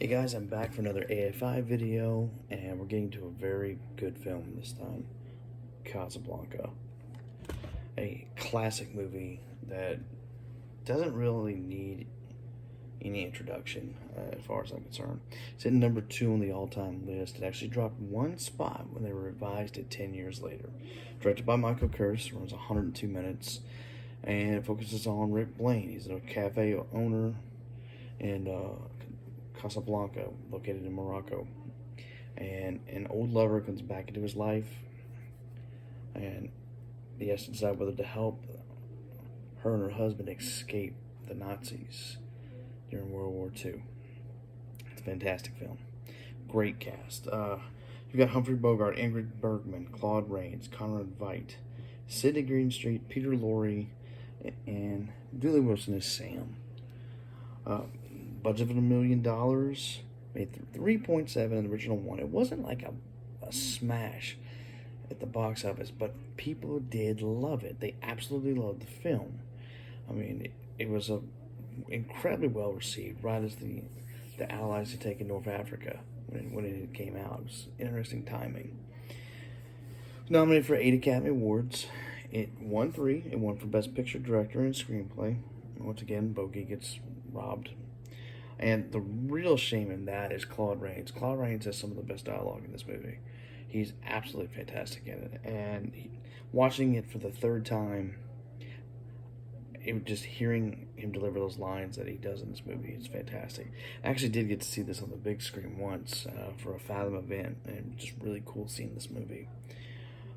Hey guys, I'm back for another AFI video, and we're getting to a very good film this time, Casablanca. A classic movie that doesn't really need any introduction as far as I'm concerned. It's at number 2 on the all-time list. It actually dropped one spot when they revised it 10 years later. Directed by Michael Curtis, runs 102 minutes, and it focuses on Rick Blaine. He's a cafe owner in Casablanca, located in Morocco, and an old lover comes back into his life, and he has to decide whether to help her and her husband escape the Nazis during World War II. It's a fantastic film. Great cast. You've got Humphrey Bogart, Ingrid Bergman, Claude Rains, Conrad Veidt, Sidney Greenstreet, Peter Lorre, and Julie Wilson as Sam. Budget of $1 million, made 3.7 in the original one. It wasn't like a smash at the box office, but people did love it. They absolutely loved the film. I mean, it was incredibly well received right as the Allies had taken North Africa when it came out. It was interesting timing. It was nominated for 8 Academy Awards. It won 3. It won for Best Picture, Director, and Screenplay. Once again, Bogey gets robbed. And the real shame in that is Claude Rains. Claude Rains has some of the best dialogue in this movie. He's absolutely fantastic in it. And watching it for the third time, just hearing him deliver those lines that he does in this movie is fantastic. I actually did get to see this on the big screen once for a Fathom event, and just really cool seeing this movie.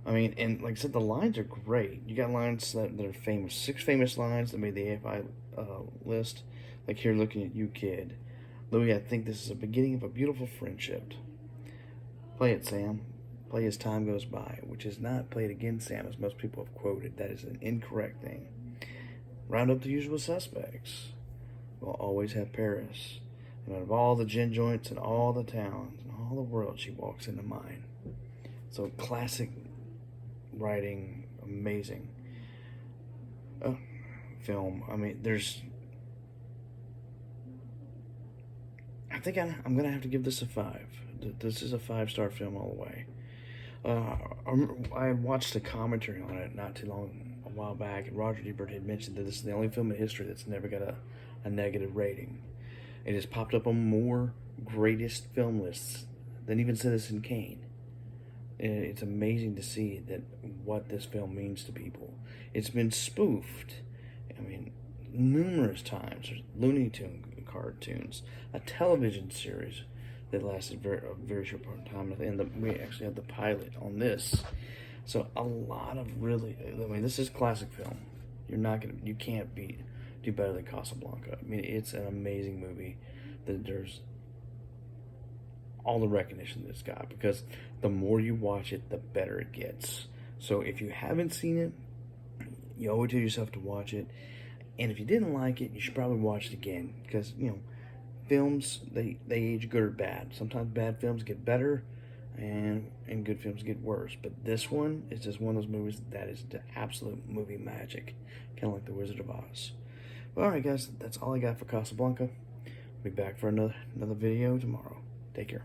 I mean, and like I said, the lines are great. You got lines that are famous. 6 famous lines that made the AFI list. Like here, looking at you, kid. Louis, I think this is the beginning of a beautiful friendship. Play it, Sam. Play as time goes by, which is not play it again, Sam, as most people have quoted. That is an incorrect thing. Round up the usual suspects. We'll always have Paris. And out of all the gin joints and all the towns and all the world, she walks into mine. So classic writing, amazing film. I mean, I think I'm going to have to give this a 5. This is a 5-star film all the way. I had watched a commentary on it a while back, and Roger Ebert had mentioned that this is the only film in history that's never got a negative rating. It has popped up on more greatest film lists than even Citizen Kane. And it's amazing to see what this film means to people. It's been spoofed, I mean, numerous times. There's Looney Tunes cartoons, a television series that lasted a very short time, and we actually had the pilot on this. So a lot of this is classic film. You can't do better than Casablanca. I mean, it's an amazing movie that there's all the recognition that it's got, because the more you watch it, the better it gets. So if you haven't seen it, you owe it to yourself to watch it. And if you didn't like it, you should probably watch it again, because, films, they age good or bad. Sometimes bad films get better, and good films get worse. But this one is just one of those movies that is the absolute movie magic, kind of like The Wizard of Oz. Well, alright guys, that's all I got for Casablanca. I'll be back for another video tomorrow. Take care.